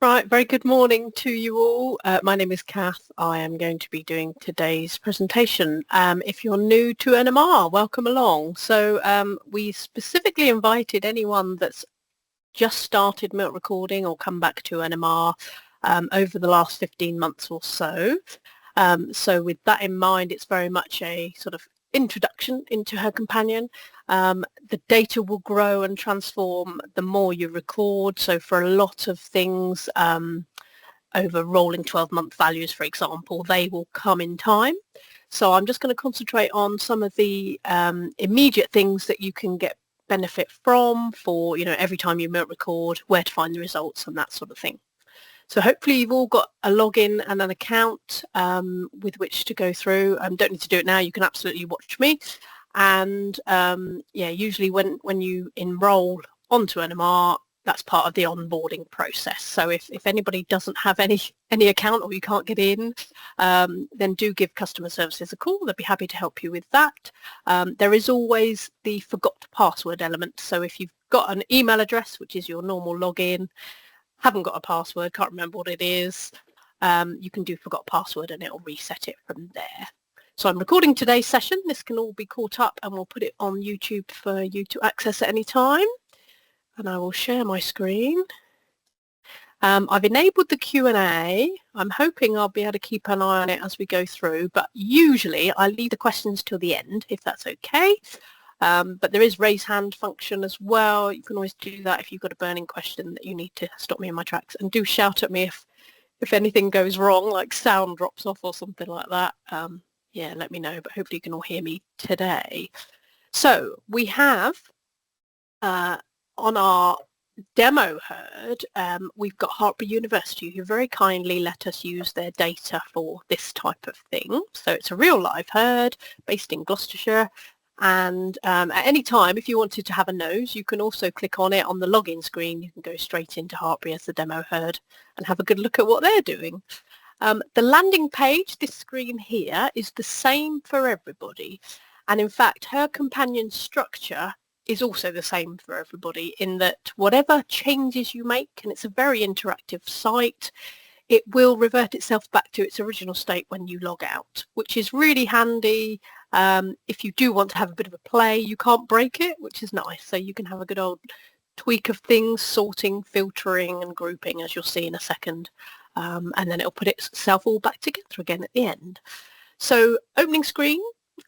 Right, very good morning to you all. My name is Kath. I am going to be doing today's presentation. If you're new to NMR, welcome along. We specifically invited anyone that's just started milk recording or come back to NMR over the last 15 months or so. So with that in mind, it's very much a sort of introduction into Herd Companion. The data will grow and transform the more you record. So for a lot of things, over rolling 12-month values, for example, they will come in time. So I'm just going to concentrate on some of the immediate things that you can get benefit from for, every time you milk record, where to find the results and that sort of thing. So hopefully you've all got a login and an account with which to go through. Don't need to do it now. You can absolutely watch me. And usually when you enroll onto NMR, that's part of the onboarding process. So if anybody doesn't have any account or you can't get in, then do give customer services a call. They'll be happy to help you with that. There is always the forgot password element. So if you've got an email address, which is your normal login, haven't got a password, can't remember what it is, you can do forgot password and it'll reset it from there. So I'm recording today's session. This can all be caught up and we'll put it on YouTube for you to access at any time. And I will share my screen. I've enabled the Q&A. I'm hoping I'll be able to keep an eye on it as we go through, but usually I leave the questions till the end, if that's okay. But there is raise hand function as well. You can always do that if you've got a burning question that you need to stop me in my tracks, and do shout at me if anything goes wrong, like sound drops off or something like that. Yeah, let me know, but hopefully you can all hear me today. So we have on our demo herd, we've got Hartpury University, who very kindly let us use their data for this type of thing. So it's a real live herd based in Gloucestershire. And at any time, if you wanted to have a nose, you can also click on it on the login screen. You can go straight into Hartpury as the demo herd and have a good look at what they're doing. The landing page, this screen here, is the same for everybody. And in fact, Herd Companion structure is also the same for everybody in that whatever changes you make, and it's a very interactive site, it will revert itself back to its original state when you log out, which is really handy. If you do want to have a bit of a play, you can't break it, which is nice. So you can have a good old tweak of things, sorting, filtering and grouping, as you'll see in a second. And then it'll put itself all back together again at the end. So opening screen.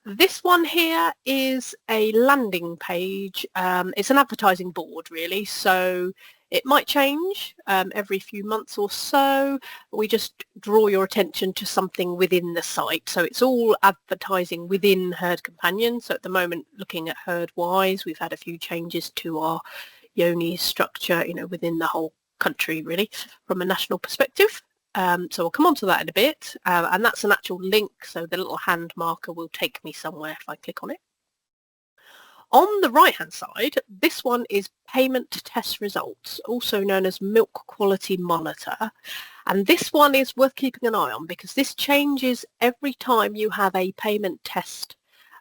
This one here is a landing page. It's an advertising board, really. So it might change every few months or so. We just draw your attention to something within the site. So it's all advertising within Herd Companion. So at the moment, looking at herd-wise, we've had a few changes to our Johne structure, within the whole country, really, from a national perspective. So we'll come on to that in a bit, and that's an actual link, so the little hand marker will take me somewhere if I click on it. On the right hand side, this one is payment test results, also known as milk quality monitor, and this one is worth keeping an eye on because this changes every time you have a payment test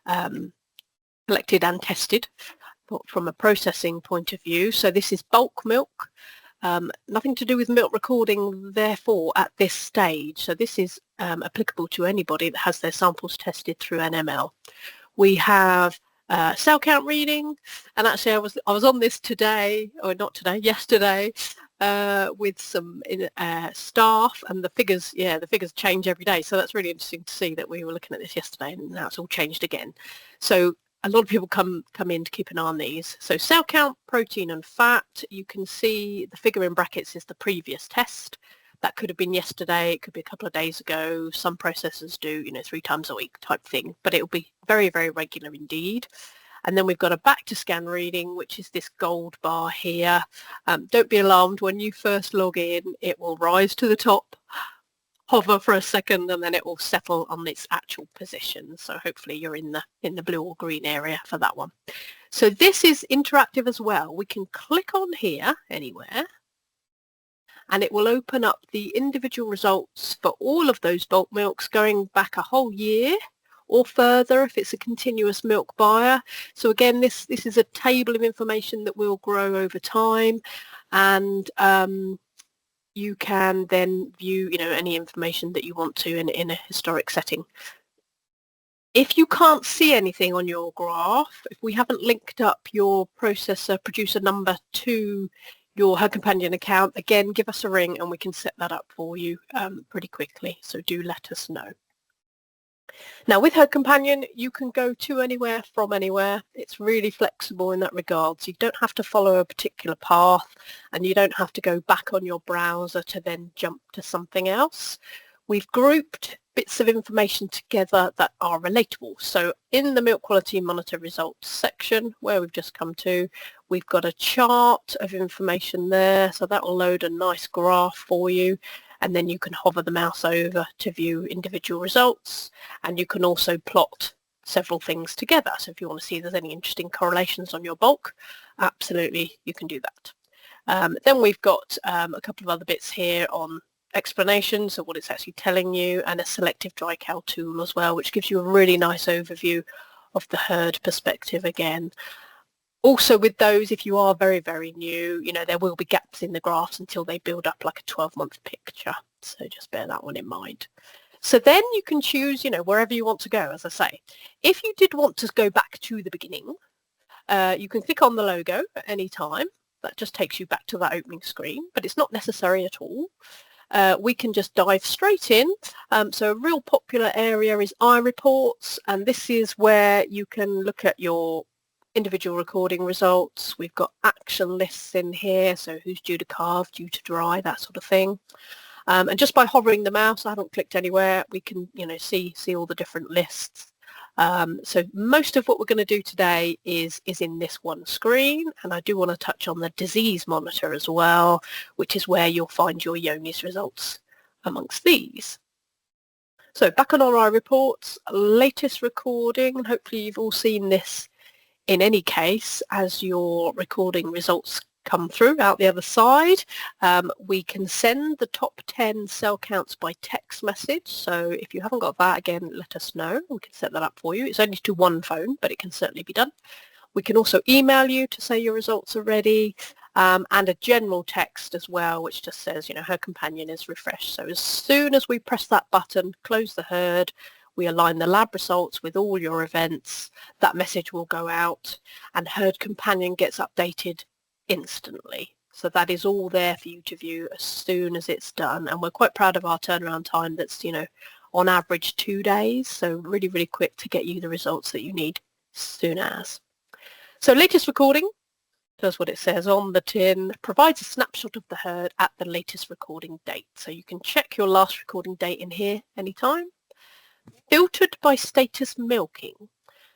collected and tested from a processing point of view. So this is bulk milk. Nothing to do with milk recording, therefore, at this stage. So this is applicable to anybody that has their samples tested through NML. We have cell count reading, and actually I was on this today, or not today, yesterday, with some staff, and the figures change every day. So that's really interesting to see that we were looking at this yesterday, and now it's all changed again. So a lot of people come in to keep an eye on these. So cell count, protein and fat, you can see the figure in brackets is the previous test. That could have been yesterday, it could be a couple of days ago. Some processors do, 3 times a week type thing, but it'll be very, very regular indeed. And then we've got a back to scan reading, which is this gold bar here. Don't be alarmed, when you first log in, it will rise to the top, hover for a second, and then it will settle on its actual position. So hopefully you're in the blue or green area for that one. So this is interactive as well. We can click on here anywhere, and it will open up the individual results for all of those bulk milks going back a whole year or further if it's a continuous milk buyer. So again, this is a table of information that will grow over time, and you can then view, any information that you want to in a historic setting. If you can't see anything on your graph, if we haven't linked up your processor producer number to your Herd Companion account, again, give us a ring and we can set that up for you pretty quickly. So do let us know. Now with Herd Companion, you can go to anywhere from anywhere. It's really flexible in that regard. So you don't have to follow a particular path and you don't have to go back on your browser to then jump to something else. We've grouped bits of information together that are relatable. So in the Milk Quality Monitor Results section, where we've just come to, we've got a chart of information there. So that will load a nice graph for you. And then you can hover the mouse over to view individual results. And you can also plot several things together. So if you want to see if there's any interesting correlations on your bulk, absolutely you can do that. Then we've got a couple of other bits here on explanations of what it's actually telling you, and a selective dry cow tool as well, which gives you a really nice overview of the herd perspective again. Also with those, if you are very, very new, there will be gaps in the graphs until they build up like a 12-month picture. So just bear that one in mind. So then you can choose, wherever you want to go, as I say. If you did want to go back to the beginning, you can click on the logo at any time. That just takes you back to that opening screen, but it's not necessary at all. We can just dive straight in. So a real popular area is iReports, and this is where you can look at your individual recording results. We've got action lists in here, so who's due to calve, due to dry, that sort of thing. And just by hovering the mouse, I haven't clicked anywhere, we can see all the different lists. So most of what we're going to do today is in this one screen, and I do want to touch on the disease monitor as well, which is where you'll find your Johne's results amongst these. So back on our iReports, latest recording, and hopefully you've all seen this in any case as your recording results come through out the other side. We can send the top 10 cell counts by text message. So if you haven't got that, again, let us know. We can set that up for you. It's only to one phone, but it can certainly be done. We can also email you to say your results are ready, and a general text as well, which just says, Herd Companion is refreshed. So as soon as we press that button, close the herd, we align the lab results with all your events, that message will go out and Herd Companion gets updated instantly. So that is all there for you to view as soon as it's done. And we're quite proud of our turnaround time. That's, on average 2 days. So really, really quick to get you the results that you need as soon as. So latest recording does what it says on the tin, provides a snapshot of the herd at the latest recording date. So you can check your last recording date in here anytime. Filtered by status milking.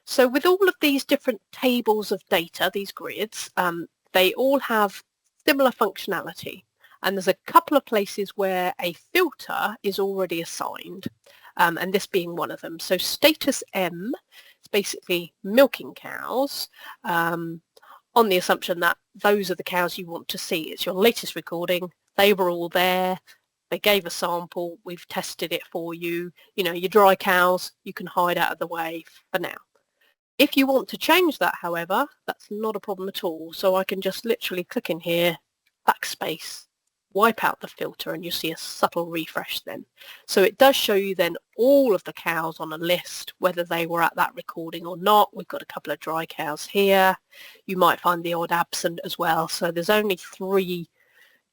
So with all of these different tables of data, these grids, they all have similar functionality. And there's a couple of places where a filter is already assigned, and this being one of them. So status M is basically milking cows, on the assumption that those are the cows you want to see. It's your latest recording. They were all there. They gave a sample. We've tested it for you. Your dry cows, you can hide out of the way for now. If you want to change that, however, that's not a problem at all. So I can just literally click in here, backspace, wipe out the filter, and you see a subtle refresh then. So it does show you then all of the cows on a list, whether they were at that recording or not. We've got a couple of dry cows here. You might find the odd absent as well. So there's only 3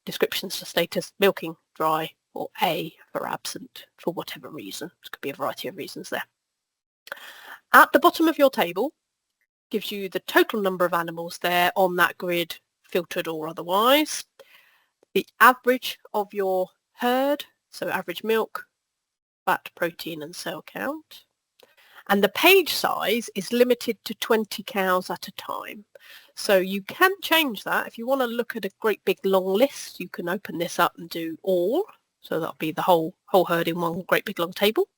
descriptions for status: milking, dry, or A for absent, for whatever reason. It could be a variety of reasons there. At the bottom of your table gives you the total number of animals there on that grid, filtered or otherwise, the average of your herd, so average milk, fat, protein and cell count, and the page size is limited to 20 cows at a time. So you can change that. If you want to look at a great big long list, you can open this up and do all. So that'll be the whole herd in one great big long table.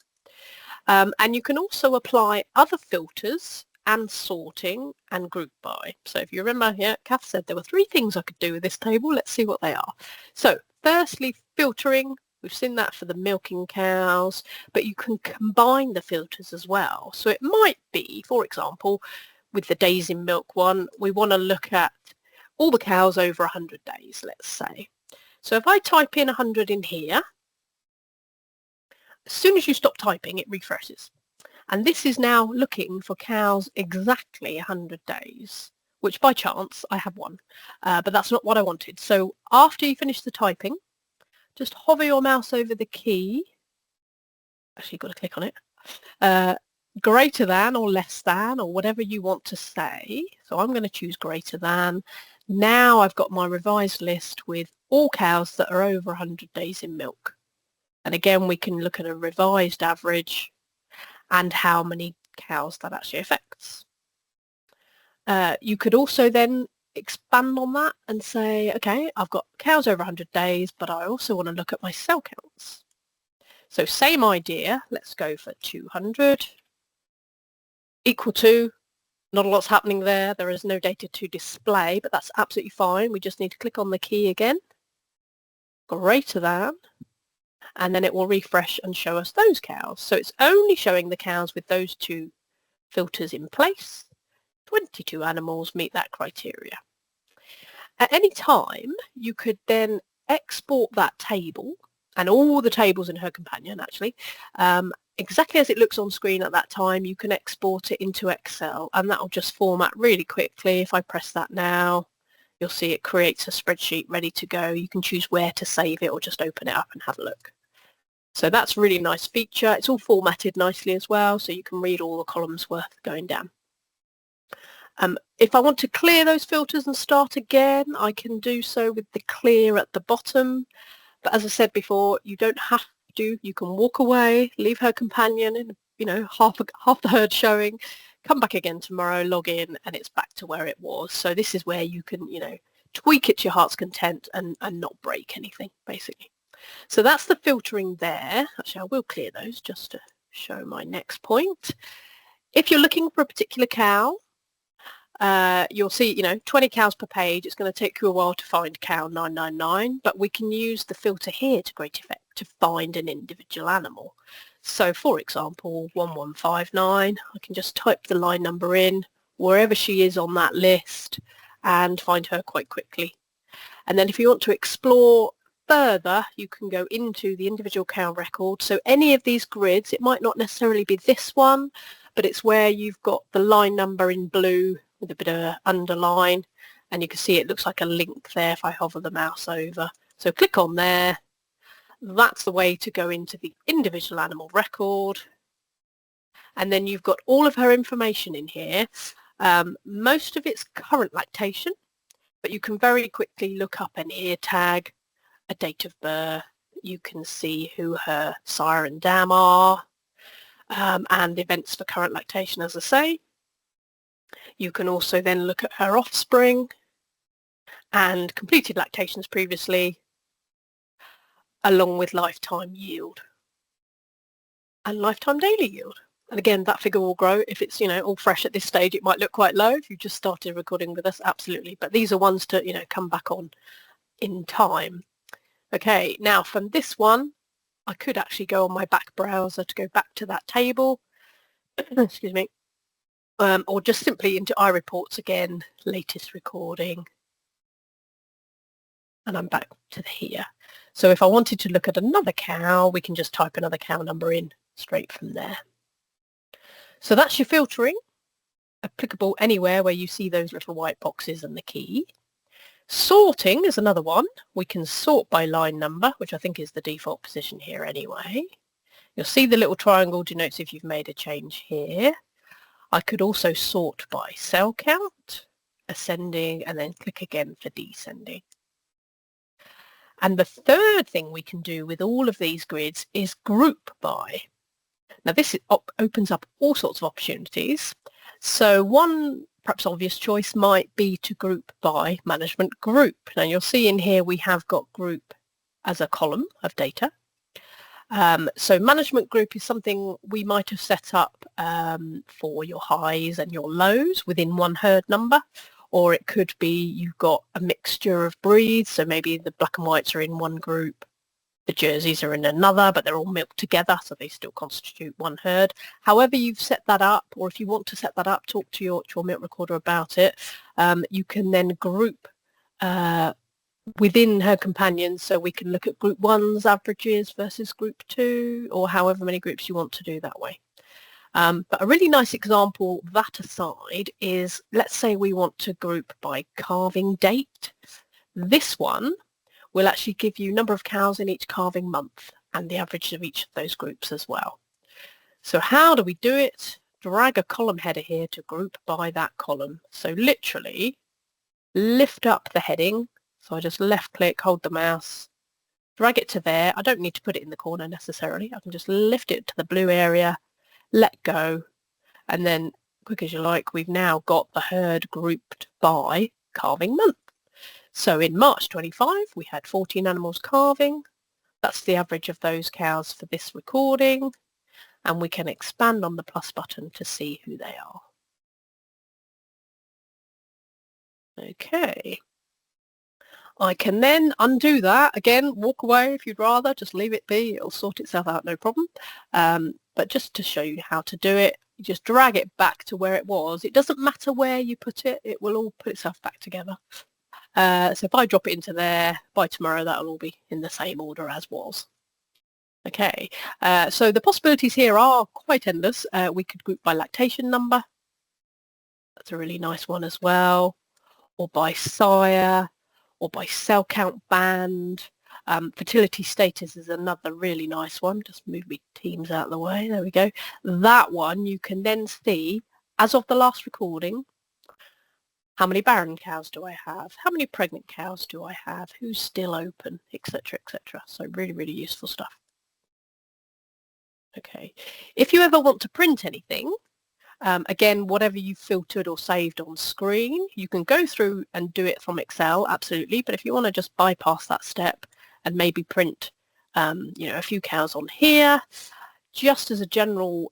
And you can also apply other filters and sorting and group by. So if you remember, Kath said there were 3 things I could do with this table. Let's see what they are. So firstly, filtering. We've seen that for the milking cows, but you can combine the filters as well. So it might be, for example, with the days in milk one, we want to look at all the cows over 100 days, let's say. So if I type in 100 in here, as soon as you stop typing, it refreshes. And this is now looking for cows exactly 100 days, which by chance I have one, but that's not what I wanted. So after you finish the typing, just hover your mouse over the key. Actually, you've got to click on it. Greater than or less than or whatever you want to say. So I'm going to choose greater than. Now I've got my revised list with all cows that are over 100 days in milk. And again, we can look at a revised average and how many cows that actually affects. You could also then expand on that and say, okay, I've got cows over 100 days, but I also want to look at my cell counts. So same idea, let's go for 200 equal to, not a lot's happening there, there is no data to display, but that's absolutely fine. We just need to click on the key again, greater than, and then it will refresh and show us those cows. So it's only showing the cows with those two filters in place. 22 animals meet that criteria. At any time, you could then export that table and all the tables in Herd Companion actually, exactly as it looks on screen at that time. You can export it into Excel and that will just format really quickly. If I press that now, you'll see it creates a spreadsheet ready to go. You can choose where to save it or just open it up and have a look. So that's a really nice feature. It's all formatted nicely as well, so you can read all the columns worth going down. If I want to clear those filters and start again, I can do so with the clear at the bottom. But as I said before, you don't have to. You can walk away, leave Herd Companion in, half the herd showing, come back again tomorrow, log in, and it's back to where it was. So this is where you can, tweak it to your heart's content and not break anything, basically. So that's the filtering there. Actually, I will clear those just to show my next point. If you're looking for a particular cow, you'll see, 20 cows per page. It's going to take you a while to find cow 999, but we can use the filter here to great effect to find an individual animal. So for example, 1159, I can just type the line number in wherever she is on that list and find her quite quickly. And then if you want to explore further, you can go into the individual cow record. So any of these grids, it might not necessarily be this one, but it's where you've got the line number in blue with a bit of an underline, and you can see it looks like a link there if I hover the mouse over. So click on there. That's the way to go into the individual animal record. And then you've got all of her information in here. Most of it's current lactation, but you can very quickly look up an ear tag, a date of birth. You can see who her sire and dam are, and events for current lactation, as I say. You can also then look at her offspring and completed lactations previously, along with lifetime yield and lifetime daily yield. And again, that figure will grow. If it's, all fresh at this stage, it might look quite low. If you just started recording with us, absolutely. But these are ones to, come back on in time. Okay, now from this one, I could actually go on my back browser to go back to that table, excuse me, or just simply into iReports again, latest recording, and I'm back to here. So if I wanted to look at another cow, we can just type another cow number in straight from there. So that's your filtering, applicable anywhere where you see those little white boxes and the key. Sorting is another one. We can sort by line number, which I think is the default position here anyway. You'll see the little triangle denotes if you've made a change here. I could also sort by cell count, ascending, and then click again for descending. And the third thing we can do with all of these grids is group by. Now this opens up all sorts of opportunities. So one perhaps obvious choice might be to group by management group. Now you'll see in here we have got group as a column of data. So management group is something we might have set up for your highs and your lows within one herd number, or it could be you've got a mixture of breeds, so maybe the black and whites are in one group, the Jerseys are in another, but they're all milked together, so they still constitute one herd. However you've set that up, or if you want to set that up, talk to your milk recorder about it. You can then group within Herd Companion, so we can look at group 1's averages versus group 2, or however many groups you want to do that way. But a really nice example, that aside, is let's say we want to group by calving date. This one will actually give you number of cows in each calving month and the average of each of those groups as well. So how do we do it? Drag a column header here to group by that column. So literally lift up the heading. So I just left click, hold the mouse, drag it to there. I don't need to put it in the corner necessarily. I can just lift it to the blue area, let go, and then quick as you like, we've now got the herd grouped by calving month. So in March 25 we had 14 animals calving. That's the average of those cows for this recording, and we can expand on the plus button to see who they are. Okay, I can then undo that. Again, walk away if you'd rather, just leave it be, it'll sort itself out, no problem. But just to show you how to do it, you just drag it back to where it was. It doesn't matter where you put it, it will all put itself back together. So if I drop it into there, by tomorrow that'll all be in the same order as was. Okay, so the possibilities here are quite endless. We could group by lactation number. That's a really nice one as well. Or by sire, or by cell count band. Fertility status is another really nice one. Just move my teams out of the way. There we go. That one you can then see, as of the last recording, how many barren cows do I have? How many pregnant cows do I have? Who's still open, etc., etc. So really, really useful stuff. Okay, if you ever want to print anything, again, whatever you've filtered or saved on screen, you can go through and do it from Excel, absolutely. But if you want to just bypass that step and maybe print, a few cows on here, just as a general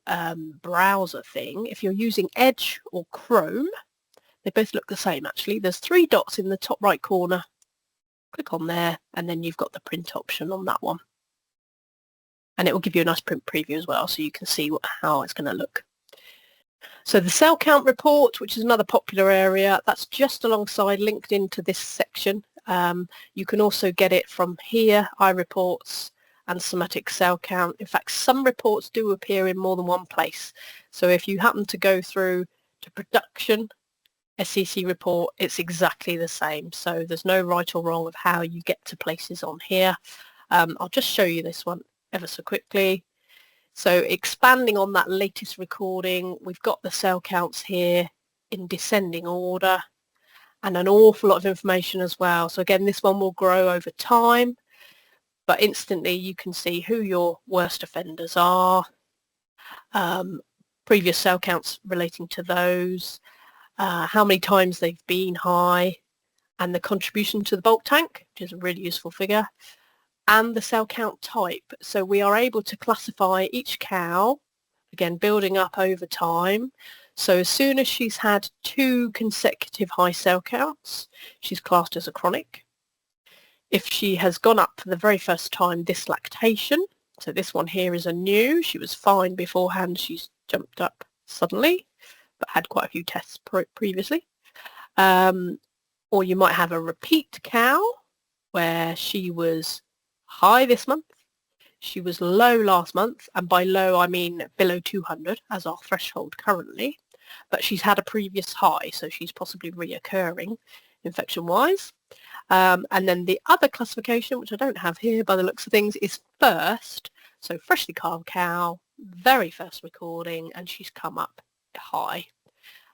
browser thing, if you're using Edge or Chrome, they both look the same actually. There's 3 dots in the top right corner. Click on there, and then you've got the print option on that one. And it will give you a nice print preview as well, so you can see how it's going to look. So the cell count report, which is another popular area, that's just alongside, linked into this section. You can also get it from here, iReports and somatic cell count. In fact, some reports do appear in more than one place. So if you happen to go through to production, SEC report, it's exactly the same. So there's no right or wrong of how you get to places on here. I'll just show you this one ever so quickly. So expanding on that latest recording, we've got the cell counts here in descending order and an awful lot of information as well. So again, this one will grow over time, but instantly you can see who your worst offenders are, previous cell counts relating to those, how many times they've been high, and the contribution to the bulk tank, which is a really useful figure, and the cell count type. So we are able to classify each cow, again building up over time. So as soon as she's had 2 consecutive high cell counts, she's classed as a chronic. If she has gone up for the very first time this lactation, so this one here is a new, she was fine beforehand, she's jumped up suddenly, but had quite a few tests previously. Or you might have a repeat cow where she was high this month, she was low last month, and by low I mean below 200 as our threshold currently, but she's had a previous high, so she's possibly reoccurring infection wise. And then the other classification, which I don't have here by the looks of things, is first, so freshly calved cow, very first recording, and she's come up high.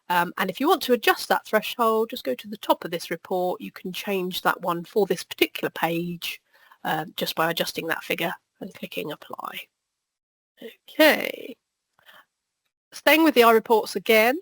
And if you want to adjust that threshold, just go to the top of this report. You can change that one for this particular page just by adjusting that figure and clicking apply. Okay, staying with the iReports again,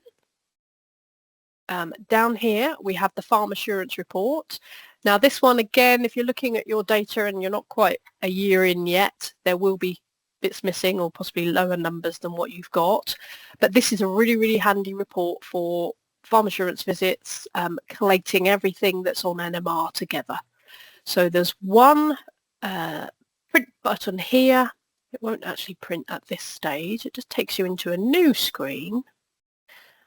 down here we have the farm assurance report. Now this one again, if you're looking at your data and you're not quite a year in yet, there will be bits missing or possibly lower numbers than what you've got, but this is a really, really handy report for farm assurance visits, collating everything that's on NMR together. So there's one print button here. It won't actually print at this stage, it just takes you into a new screen,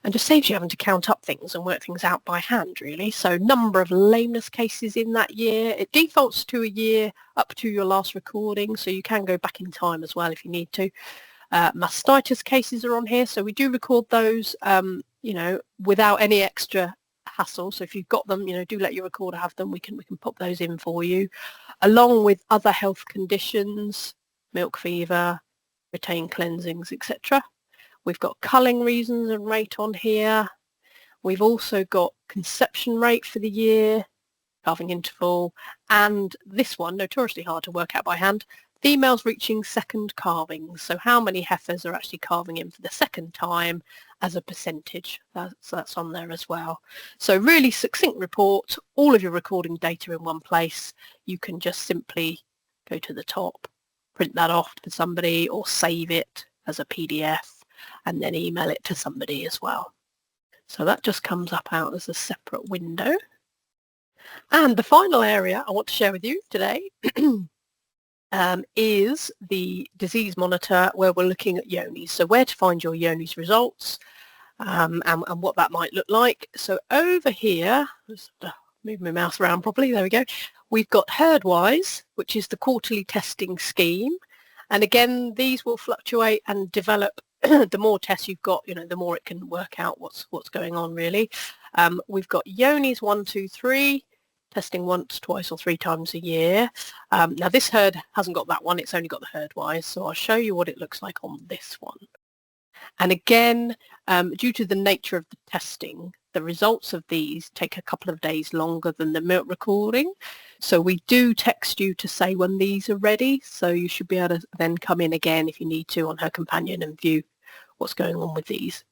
and just saves you having to count up things and work things out by hand, really. So number of lameness cases in that year. It defaults to a year up to your last recording, so you can go back in time as well if you need to. Mastitis cases are on here, so we do record those, without any extra hassle. So if you've got them, do let your recorder have them. We can pop those in for you, along with other health conditions, milk fever, retained cleansings, etc. We've got culling reasons and rate on here. We've also got conception rate for the year, calving interval, and this one, notoriously hard to work out by hand, females reaching second calvings. So how many heifers are actually calving in for the second time as a percentage. That's on there as well. So really succinct report, all of your recording data in one place. You can just simply go to the top, print that off for somebody, or save it as a PDF and then email it to somebody as well. So that just comes up out as a separate window. And the final area I want to share with you today is the disease monitor, where we're looking at Johne's. So where to find your Johne's results and what that might look like. So over here, just move my mouse around properly, there we go. We've got HerdWise, which is the quarterly testing scheme. And again, these will fluctuate and develop. The more tests you've got, the more it can work out what's going on, really. We've got Johne's 1, 2, 3, testing once, twice or 3 times a year. Now this herd hasn't got that one, it's only got the HerdWise, so I'll show you what it looks like on this one. And again, due to the nature of the testing, the results of these take a couple of days longer than the milk recording. So we do text you to say when these are ready, so you should be able to then come in again if you need to on Herd Companion and view what's going on with these.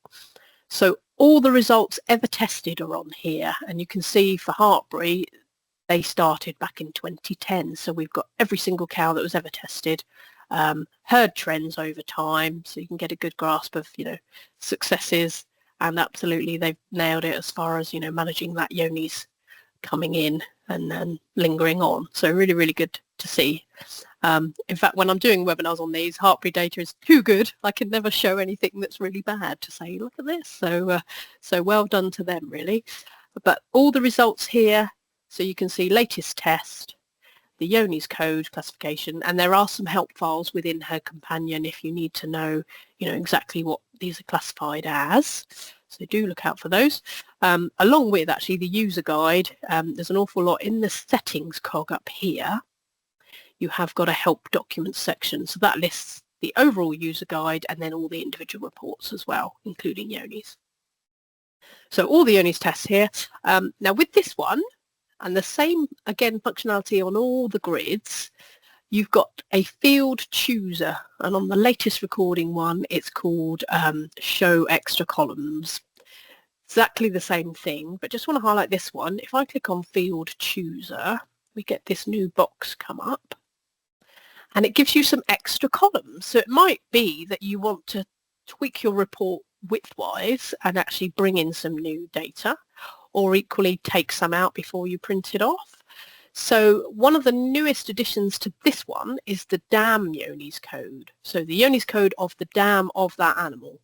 So all the results ever tested are on here, and you can see for Hartbury, they started back in 2010. So we've got every single cow that was ever tested, herd trends over time, so you can get a good grasp of, successes, and absolutely they've nailed it as far as, managing that Johne's coming in and then lingering on. So really, really good to see. In fact, when I'm doing webinars on these, Hartbury data is too good. I can never show anything that's really bad to say, look at this. So well done to them, really. But all the results here, so you can see latest test, the Johne's code classification, and there are some help files within Herd Companion if you need to know, exactly what these are classified as. So do look out for those. Along with actually the user guide, there's an awful lot in the settings cog up here. You have got a help documents section, so that lists the overall user guide and then all the individual reports as well, including Johne's. So all the Johne's tests here. Now with this one, and the same, again, functionality on all the grids, you've got a field chooser, and on the latest recording one, it's called show extra columns. Exactly the same thing, but just want to highlight this one. If I click on field chooser, we get this new box come up, and it gives you some extra columns. So it might be that you want to tweak your report widthwise and actually bring in some new data, or equally take some out before you print it off. So one of the newest additions to this one is the dam Johne's code. So the Johne's code of the dam of that animal.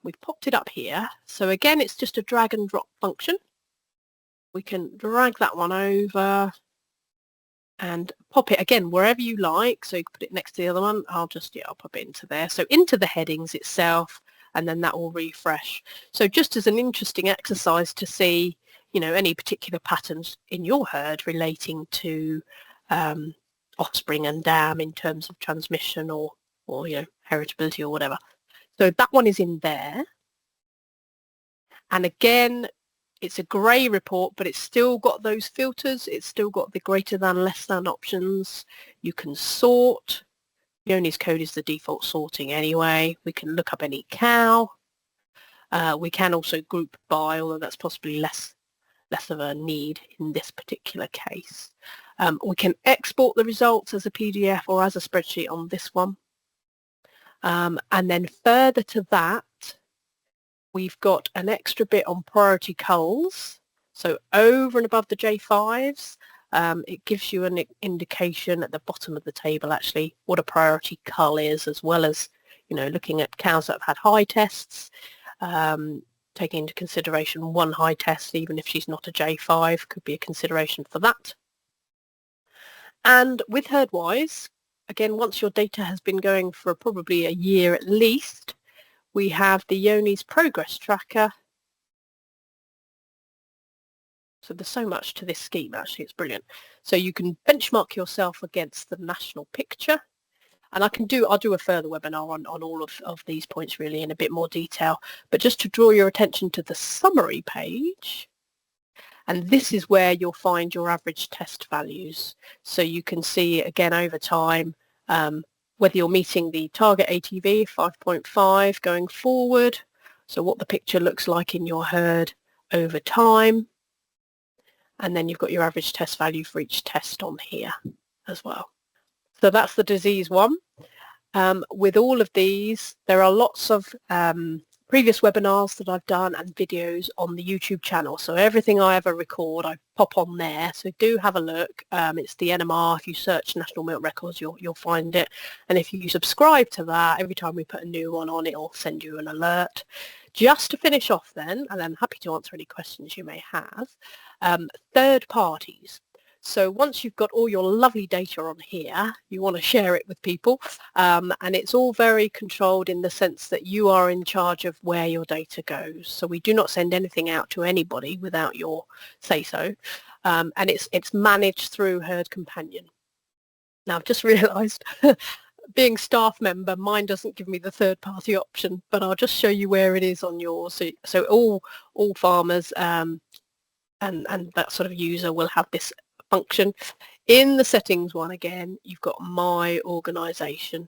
We've popped it up here. So again, it's just a drag and drop function. We can drag that one over and pop it again wherever you like. So you can put it next to the other one. I'll pop it into there. So into the headings itself, and then that will refresh. So just as an interesting exercise to see, any particular patterns in your herd relating to offspring and dam in terms of transmission or heritability or whatever. So that one is in there. And again, it's a grey report, but it's still got those filters. It's still got the greater than, less than options. You can sort. Johne's code is the default sorting anyway. We can look up any cow. We can also group by, although that's possibly less of a need in this particular case. We can export the results as a PDF or as a spreadsheet on this one. And then further to that, we've got an extra bit on priority culls. So over and above the J5s, it gives you an indication at the bottom of the table actually what a priority cull is, as well as looking at cows that have had high tests, taking into consideration one high test, even if she's not a J5, could be a consideration for that. And with HerdWise, again, once your data has been going for probably a year at least, we have the Johne's progress tracker. So there's so much to this scheme, actually, it's brilliant. So you can benchmark yourself against the national picture. And I'll do a further webinar on all of these points really in a bit more detail. But just to draw your attention to the summary page, and this is where you'll find your average test values. So you can see again over time whether you're meeting the target ATV 5.5 going forward. So what the picture looks like in your herd over time. And then you've got your average test value for each test on here as well. So that's the disease one. With all of these, there are lots of previous webinars that I've done and videos on the YouTube channel. So everything I ever record, I pop on there. So do have a look. It's the NMR. If you search National Milk Records, you'll find it. And if you subscribe to that, every time we put a new one on, it'll send you an alert. Just to finish off then, and I'm happy to answer any questions you may have, third parties. So once you've got all your lovely data on here, you want to share it with people, and it's all very controlled in the sense that you are in charge of where your data goes. So we do not send anything out to anybody without your say-so, and it's managed through Herd Companion. Now I've just realised, being staff member, mine doesn't give me the third-party option, but I'll just show you where it is on yours. So all farmers and that sort of user will have this function. In the settings one, again, you've got my organisation,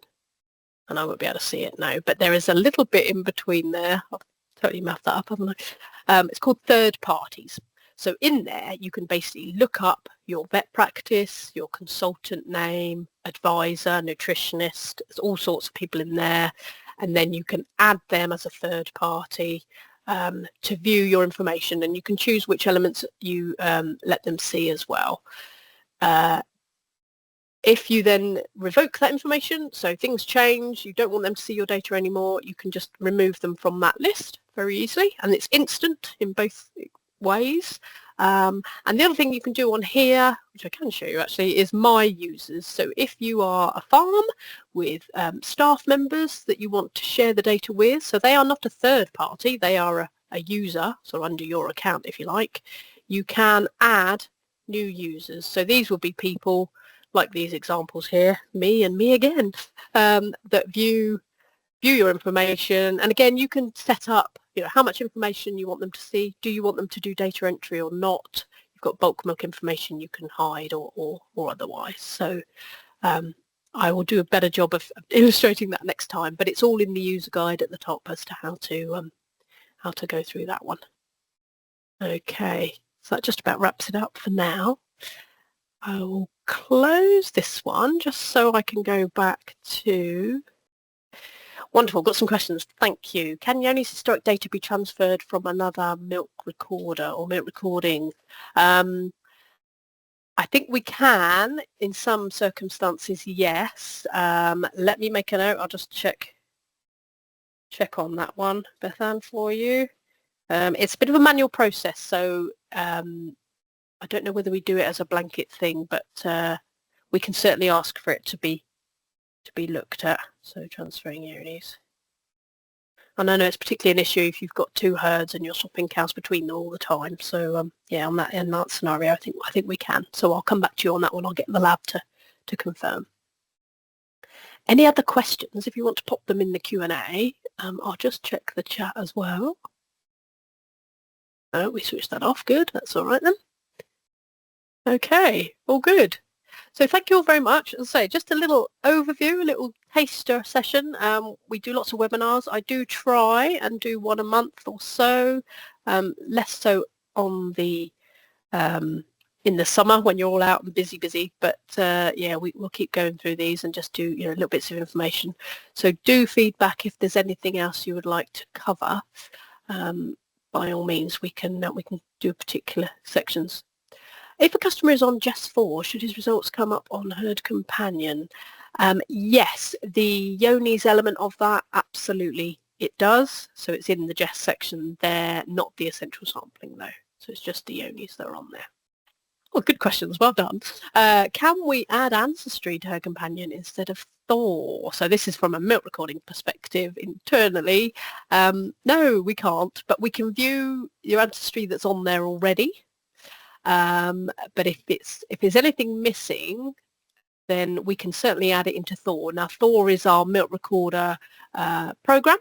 and I won't be able to see it now, but there is a little bit in between there. I've totally mapped that up, haven't I? It's called third parties. So in there you can basically look up your vet practice, your consultant name, advisor, nutritionist. There's all sorts of people in there, and then you can add them as a third party to view your information, and you can choose which elements you let them see as well. If you then revoke that information, so things change, you don't want them to see your data anymore, you can just remove them from that list very easily, and it's instant in both ways. And the other thing you can do on here, which I can show you actually, is my users. So if you are a farm with staff members that you want to share the data with, so they are not a third party, they are a user, so under your account if you like, you can add new users. So these will be people like these examples here, me and me again, that view your information. And again, you can set up, how much information you want them to see. Do you want them to do data entry or not? You've got bulk milk information you can hide or otherwise. So I will do a better job of illustrating that next time, but it's all in the user guide at the top as to how to go through that one. Okay, so that just about wraps it up for now. I will close this one just so I can go back to... Wonderful, got some questions. Thank you. Can Johne's historic data be transferred from another milk recorder or milk recording? I think we can in some circumstances, yes. Let me make a note. I'll just check on that one, Bethan, for you. It's a bit of a manual process, so I don't know whether we do it as a blanket thing, but we can certainly ask for it to be looked at. So transferring Johne's. And I know it's particularly an issue if you've got two herds and you're swapping cows between them all the time. So yeah, in that scenario, I think we can. So I'll come back to you on that one. I'll get the lab to confirm. Any other questions? If you want to pop them in the Q&A, I'll just check the chat as well. Oh, we switched that off. Good. That's all right then. Okay, all good. So thank you all very much. As I say, just a little overview, a little taster session. We do lots of webinars. I do try and do one a month or so, less so on the in the summer when you're all out and busy. But yeah, we'll keep going through these and just do little bits of information. So do feedback if there's anything else you would like to cover. By all means, we can do particular sections. If a customer is on JES4, should his results come up on Herd Companion? Yes, the Johne's element of that absolutely It does, so it's in the Jess section there, not the essential sampling though. So it's just the yonis that are on there. Oh, good questions. Well done. Can we add ancestry to Herd Companion instead of Thor? So this is from a milk recording perspective internally. No, we can't, but we can view your ancestry that's on there already. But if there's anything missing, then we can certainly add it into Thor. Now, Thor is our milk recorder program,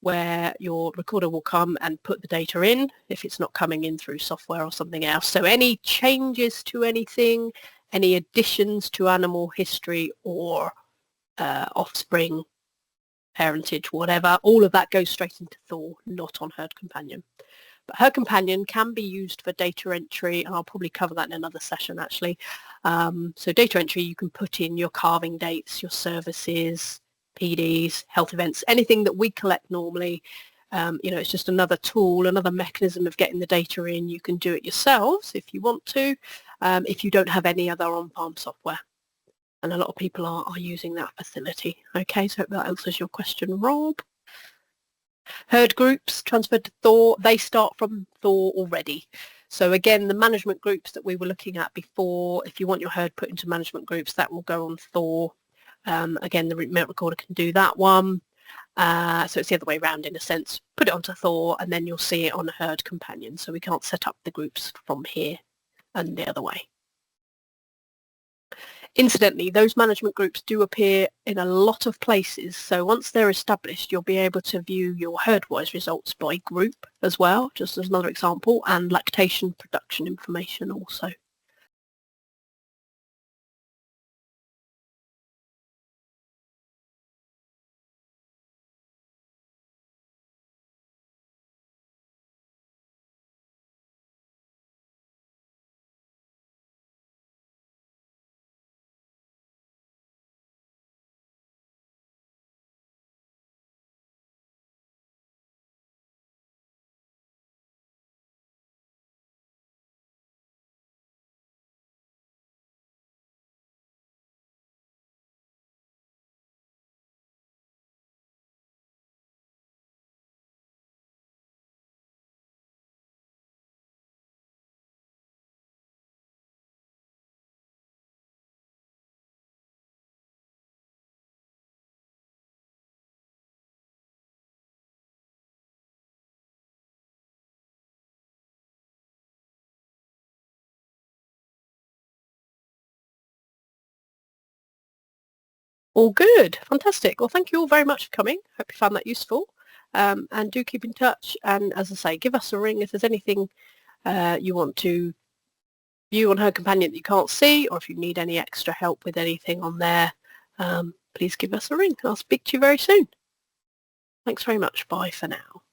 where your recorder will come and put the data in if it's not coming in through software or something else. So any changes to anything, any additions to animal history or offspring, parentage, whatever, all of that goes straight into Thor, not on Herd Companion. But Herd Companion can be used for data entry, and I'll probably cover that in another session actually. So data entry, you can put in your calving dates, your services, PDs, health events, anything that we collect normally. It's just another tool, another mechanism of getting the data in. You can do it yourselves if you want to, if you don't have any other on-farm software. And a lot of people are using that facility. Okay, so hope that answers your question, Rob. Herd groups transferred to Thor, they start from Thor already. So again, the management groups that we were looking at before, if you want your herd put into management groups, that will go on Thor. Again, the milk recorder can do that one. So it's the other way around in a sense. Put it onto Thor and then you'll see it on Herd Companion. So we can't set up the groups from here and the other way. Incidentally, those management groups do appear in a lot of places. So once they're established, you'll be able to view your herd-wise results by group as well, just as another example, and lactation production information also. All good. Fantastic. Well, thank you all very much for coming. Hope you found that useful. And do keep in touch. And as I say, give us a ring if there's anything you want to view on Herd Companion that you can't see, or if you need any extra help with anything on there, please give us a ring. I'll speak to you very soon. Thanks very much. Bye for now.